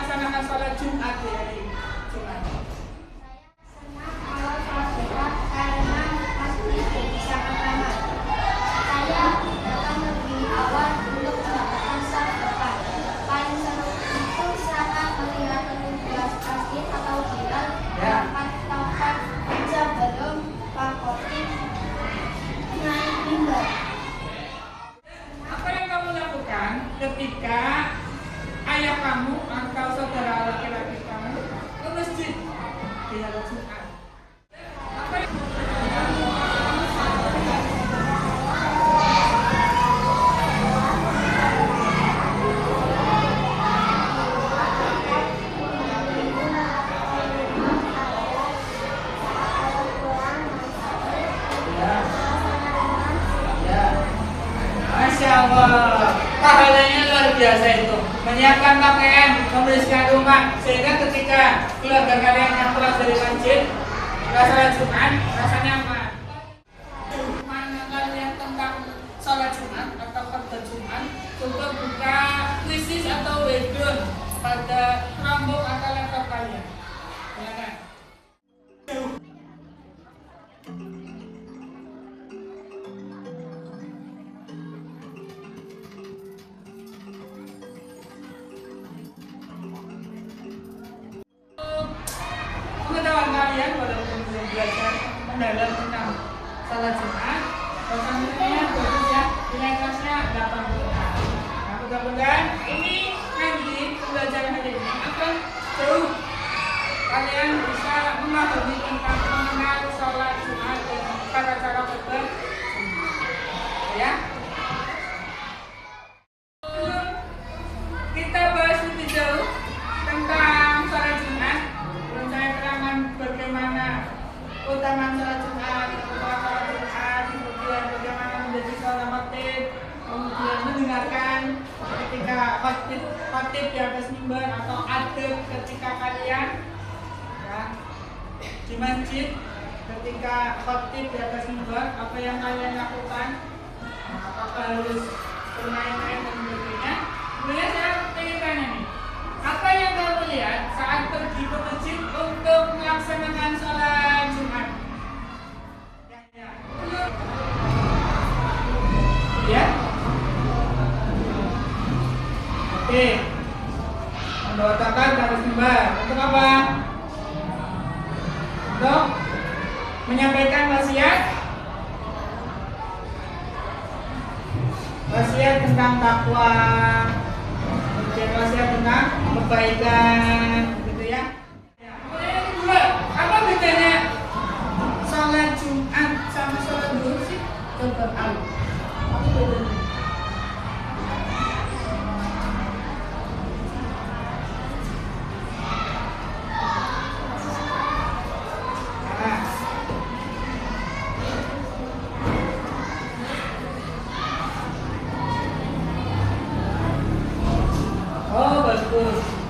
melaksanakan sholat Jumat di hari Jumat? Senang kalau sholat Jumat karena pasti bisa pertama. Saya datang lebih awal untuk mendapatkan saf depan. Paling seru itu saat melihat petugas masjid atau bilal melakukan taubat sebelum Pak Khotib naik mimbar. Apa yang kamu lakukan ketika ayah kamu atau saudara laki-laki kamu ke masjid di hari Jumat? Apa yang Masya Allah, pahalanya luar biasa itu. Menyiapkan pakaian, membersihkan rumah, sehingga ketika keluarga kalian yang pulang dari masjid, sholat Jumat, rasanya aman. Mana kalian tentang sholat Jumat atau khutbah Jumat untuk buka krisis atau wedding pada kelompok atau laptop kalian? Silakan. Pengetahuan kalian walaupun belum belajar mendalam tentang sholat Jumat, pertanyaannya bagus ya, nilai kelasnya 86. Nah, mudah-mudahan ini nanti pembelajaran hari ini akan jauh kalian bisa memahami tentang mengenal sholat Jumat dan cara-cara khutbah ya. Kita bahas lebih jauh tentang sholat Jumat. Saya terangkan bagaimana keutamaan sholat Jumat, keutamaan sholat Jumat, kemudian bagaimana menjadi seorang khotib, kemudian mendengarkan ketika khotib di atas mimbar atau adab ketika kalian ya, di masjid, ketika khotib di atas mimbar, apa yang kalian lakukan, apakah harus bermain-main dan sebagainya. Kemudian saya ingin tanya nih, apa yang kamu lihat saat pergi ke masjid untuk melaksanakan sholat Jumat? Ya? Oke. Membawa takar harus mimbar. Untuk apa? Untuk menyampaikan wasiat. Wasiat tentang takwa. Wasiat tentang kebaikan, gitu ya. Kemudian yang kedua, apa bedanya sholat Jumat sama sholat zuhur sih? Coba tahu. Apa bedanya?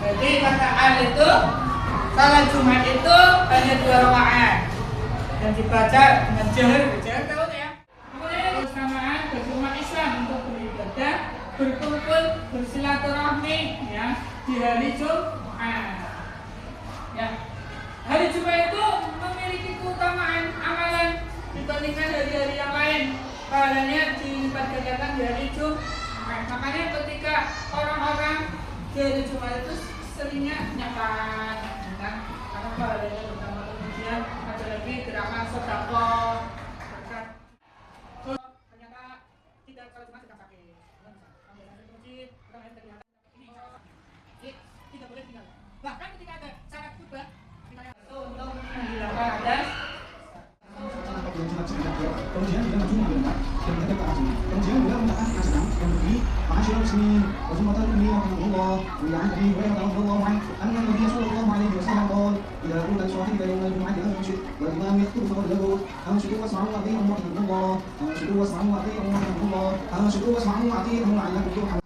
Jadi kata al itu sholat Jumat itu hanya 2 rakaat dan dibaca dengan jahar tahu ya. Kemudian bersamaan berumat Islam untuk beribadah, berkumpul, bersilaturahmi ya di hari Jumat. Ya, hari Jumat itu memiliki keutamaan amalan dibandingkan hari-hari yang lain. Pahalanya dilipat gandakan di hari Jumat. Makanya ketika orang-orang di hari Jumat itu seringnya nyaman tentang karena pahalanya pertama, kemudian ada lagi gerakan sedekah berkat. Ternyata tidak kalau cuma tidak pakai sampai masjid orang yang terlihat ini tidak boleh tinggal. Bahkan ketika ada syarat khutbah itu untuk menghilangkan hadas. Kemudian juga maju mengenai dan menghadap ke arah kemudian juga mengatakan asalam dan berdiri ma'asyirul muslimin wa sunnatan ini wa rahmatullah wa ya'an Abi Hurairah radhiyallahu anhu anna Nabiy sallallahu alaihi wasallam qala idza qulta sahibaka yawm al-jum'ati anshid wa imam yakhutub faqad lahu anshidu wasma'u wa ati'u rahmatullah anshidu wasma'u wa ati'u rahmatullah anshidu wasma'u wa ati'u la'allakum turhamun.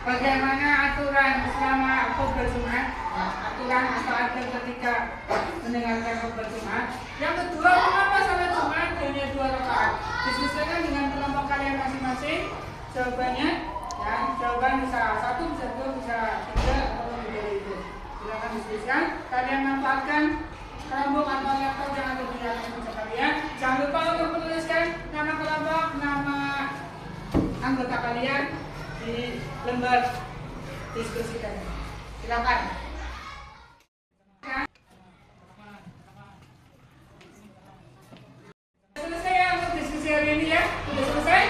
Bagaimana aturan selama khutbah Jumat? Aturan atau adab ketika mendengarkan khutbah Jumat. Yang kedua, mengapa salat Jumat hanya 2 rakaat? Disesuaikan dengan kelompok kalian masing-masing. Jawabannya, ya, jawaban bisa 1, bisa 2, bisa 3, atau lebih manfaatkan Chromebook atau laptop yang ada di atas meja kalian. Jangan lupa untuk menuliskan nama kelompok, nama anggota kalian di lembar diskusi kalian. Silakan. Selesai ya untuk diskusi hari ini ya? Sudah selesai?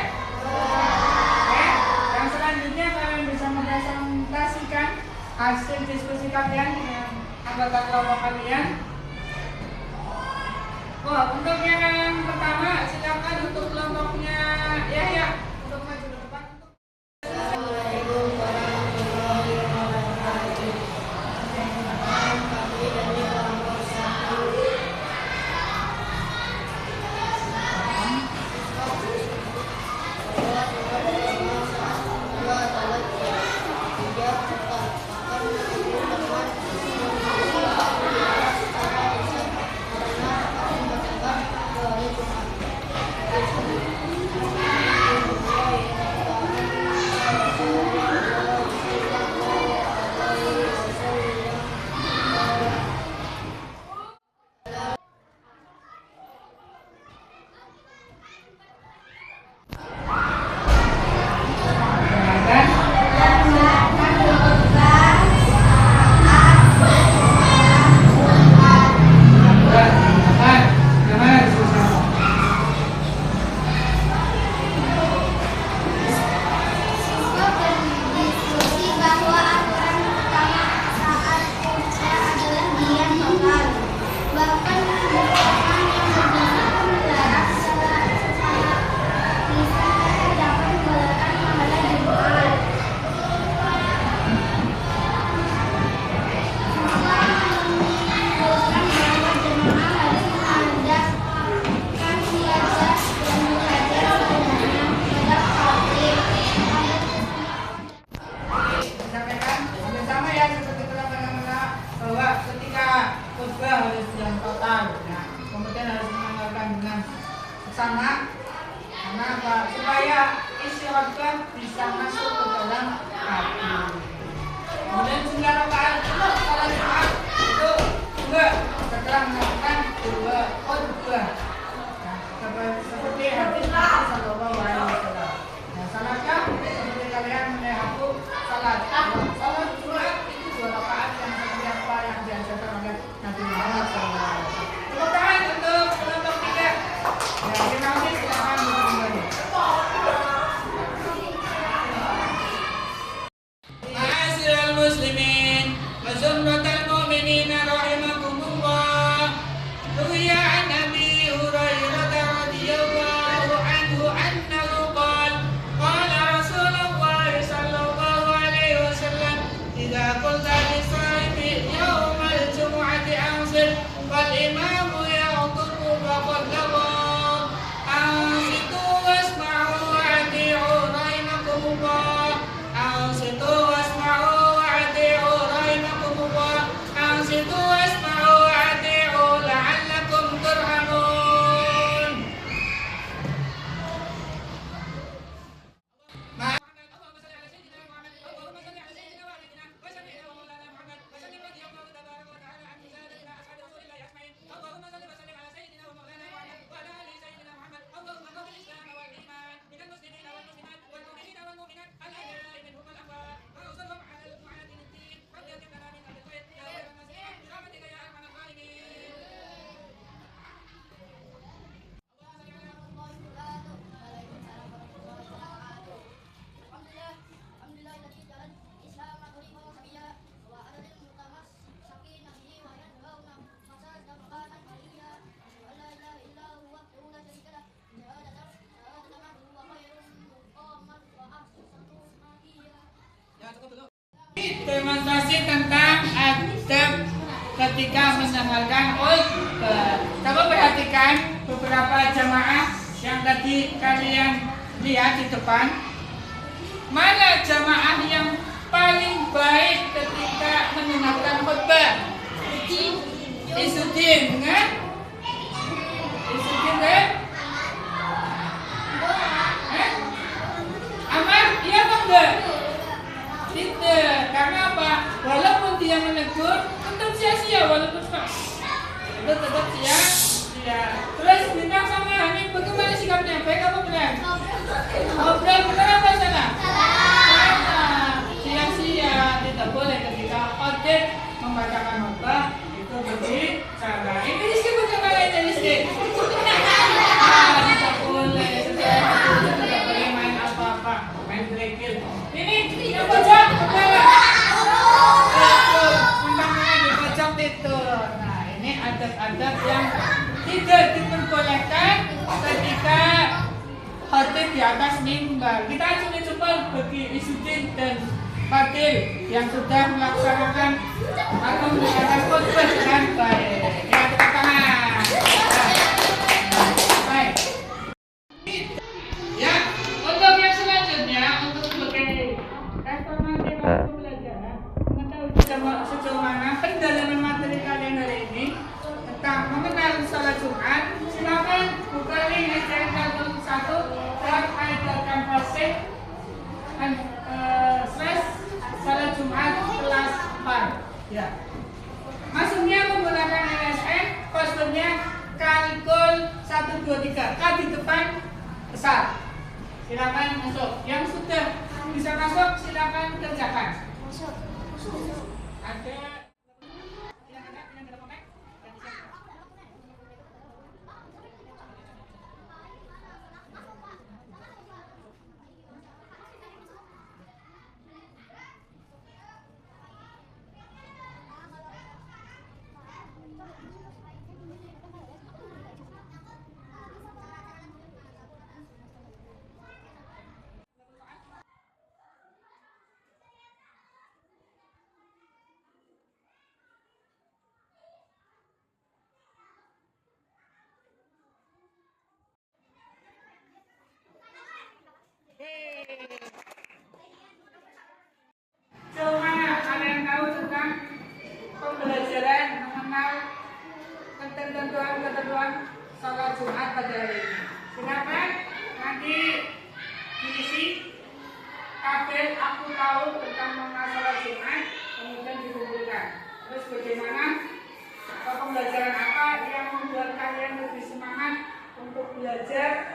Ya. Yang selanjutnya kalian bisa mempresentasikan hasil diskusi kalian dengan anggota kelompok kalian. Untuk yang pertama silakan untuk kelompoknya ya untuk maju ke depan. Assalamualaikum warahmatullahi wabarakatuh. Kami dari kelompok 1. Sama karena apa? Supaya isi khotbah bisa masuk ke dalam hati. Kemudian 9 rakaat untuk salat Jumat itu juga setelah melakukan 2 khotbah. Seperti hadis Nabi Sallallahu Alaihi Wasallam. Nah, salatnya seperti kalian menyapu salat. Salat Jumat itu 2 rakaat yang seperti apa yang diajarkan oleh Nabi Muhammad SAW. Tepuk tangan untuk kelompok 3. Ya, terima kasih. Silakan kembali. Ma'asyiral muslimin wa zumratal mu'minin rahimakumullah. Ruwiya an Abi Hurairah radhiyallahu anhu annahu qala qala Rasulullah sallallahu alaihi wasallam idza qulta lis-sahibi yaumal jumu'ati ansir wal imamu ya'dhuru faqad lawa ansitu wasma'u wa'ati'u rahimakumullah ansitu wasma'u wa'ati'u rahimakumullah ansitu wasma'u wa'ati'u la'allakum turhamun. Demonstrasi tentang adab ketika mendengarkan khutbah. Coba perhatikan beberapa jamaah yang tadi kalian lihat di depan. Mana jamaah yang paling baik ketika mendengarkan khutbah? Isudin, kan? Isudin, kan? Amar, iya apa enggak? Tidak, karena apa? Walaupun dia menegur, tetap sia-sia walaupun itu tetap sia-sia. Terus bintang sama Hani bagaimana sikapnya? Baik apa benar? Ngobrol benar apa salah? Salah. Sia-sia, tidak boleh ketika khotib membacakan khotbah itu berbicara. Ini disebut yang lain dari sini. Tidak boleh. Tidak boleh main apa-apa, main trekil. Ini yang pojok kepala. Itu. Nah, ini adab-adab yang tidak diperbolehkan ketika khotib di atas mimbar. Kita cuma coba bagi Isudin dan Fadil yang sudah melaksanakan atau menjalankan khotbah dengan baik. Ya, tepuk tangan. Baik. Ya, untuk yang selanjutnya untuk sebagai reformasi pembelajaran mengetahui sejauh mana pendalaman materi kalian hari ini tentang mengenal salat Jumat. Silakan buka link SDN 1 dan Aidilkan Pasif salat Jumat kelas 4. Ya. Masuknya menggunakan LSM, passwordnya Kalikul 123. K di depan besar. Silakan masuk. Yang sudah bisa masuk silakan kerjakan. Ada yang ada komen? Cuma kalian tahu tentang pembelajaran mengenal ketentuan salat Jumat pada hari ini. Silakan nanti diisi tabel aku tahu tentang mengenal salat Jumat, kemudian dikumpulkan. Terus bagaimana pembelajaran apa yang membuat kalian lebih semangat untuk belajar